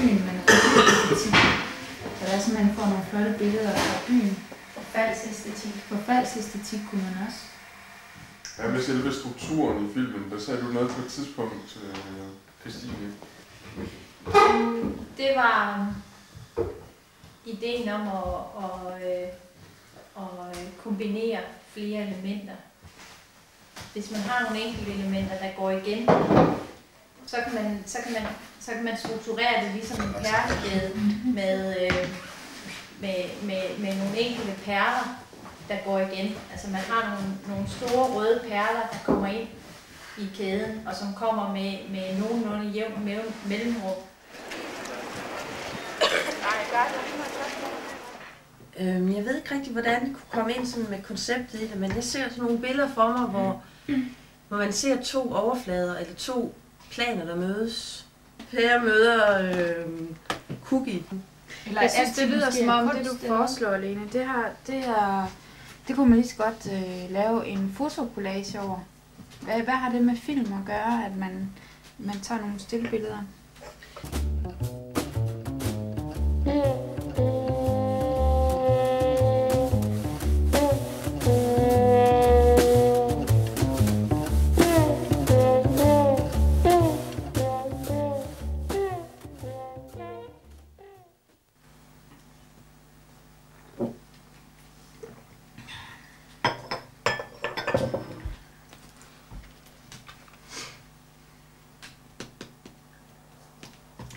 byen, men æstetik. Så der er simpelthen får nogle flotte billeder fra byen. Forfaldsæstetik kunne man også. Ja, med selve strukturen i filmen, der sagde du noget på et tidspunkt, Christine. Det var ideen om at kombinere flere elementer. Hvis man har nogle enkelte elementer, der går igen, så kan man strukturere det ligesom en perlegade med nogle enkelte perler, der går igen. Altså man har nogle store røde perler, der kommer ind i kæden, og som kommer med nogenlunde jævn mellemrum. Jeg ved ikke rigtig, hvordan vi kunne komme ind sådan med konceptet i det, men jeg ser sådan nogle billeder for mig, hvor man ser to overflader, eller to planer, der mødes. Per møder Cookie. Jeg synes, det lyder som om, det du foreslår, Lene, det kunne man lige så godt lave en fotokollage over. Hvad har det med film at gøre, at man tager nogle stillbilleder?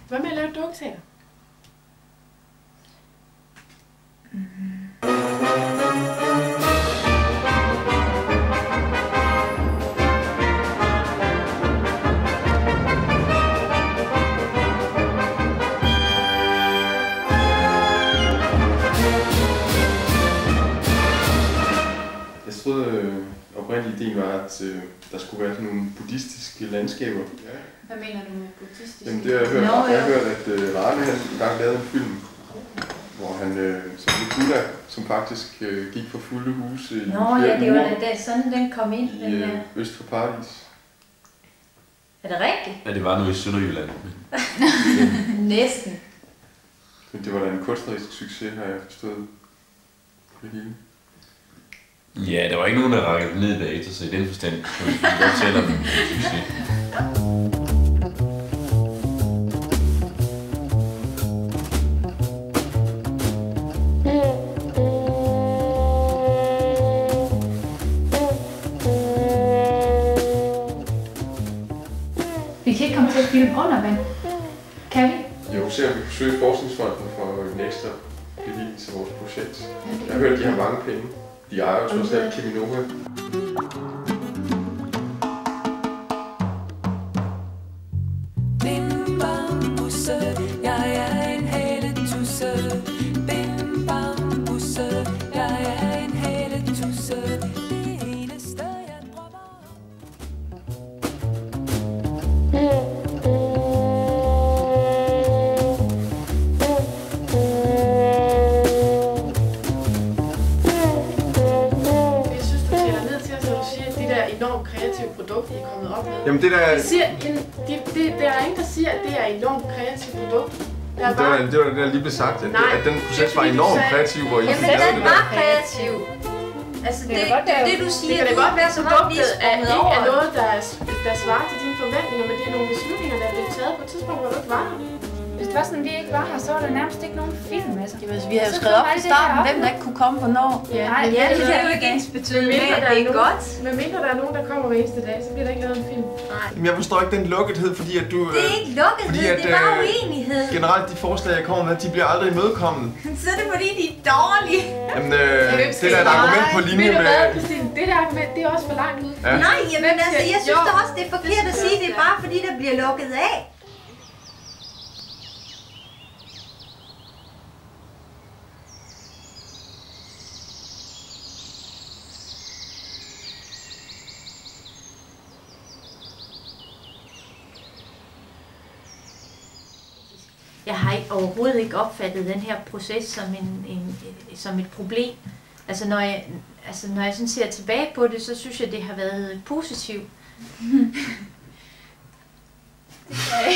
Hvad med at lave dukteater? Jeg troede oprindeligt ideen var, at der skulle være sådan nogle buddhistiske landskaber. Hvad mener du med buddhistisk? Jamen det har jeg hørt. Jeg har hørt, at Rane han engang lavede en film, hvor han som en Buddha, som faktisk gik for fulde huse i Nå ja, det var da sådan, den kom ind. i øst for Paradis. Er det rigtigt? Ja, det var nu i Sønderjylland. Næsten. Men det var da en kunstnerisk succes, har jeg forstået. Det hele. Ja, der var ikke nogen, der rækkede ned bagefter, så i den forstand kan vi godt tælle om en succes. Vi kan ikke komme til at filme under vand. Kan vi? Jo, se om vi kan søge Forskningsfonden for en ekstra bevilling til vores projekt. Jeg har hørt, at de har mange penge. De ejer jo trods alt Cheminova. Bim bam busse, jeg er en haletusse. Bim bam busse, jeg er en haletusse. Det eneste jeg drømmer. Enormt kreative produkt, I er kommet op med. Jamen det der... Der er ingen, der siger, at det er et enormt kreativt produkt. Det var det, der lige blev sagt, at den proces var enormt kreativ, hvor I fik lavet det der. Jamen, den var kreativ. Altså, det du siger, det kan da godt være, så produktet er ikke er noget, der svarer til dine forventninger, men det er nogle beslutninger, der er blevet taget på et tidspunkt, hvor du ikke var der. Hvis det var sådan, vi ikke var her, så var der nærmest ikke nogen film. Altså. Jamen, vi har jo skrevet op i starten, hvem der ikke kunne komme hvornår. Nej, det er jo ikke ens betydning med, at det er godt. Men mindre der er nogen, der kommer hver eneste dag, så bliver der ikke lavet en film. Nej. Jamen, jeg forstår ikke den lukkethed, fordi at du... Det er ikke lukkethed, det er bare uenighed. Generelt de forslag, jeg kommer med, de bliver aldrig imødekommet. Så er det fordi, de er dårlige. Jamen, det der er et argument på linje med... Det der argument, det er også for langt ud. Ja. Nej, jamen altså, jeg synes da også, det er forkert at sige, det er bare fordi, der bliver lukket af. Jeg har overhovedet ikke opfattet den her proces som et problem. Altså når jeg sådan ser tilbage på det, så synes jeg, det har været positivt. Det kan jeg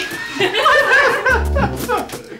ikke.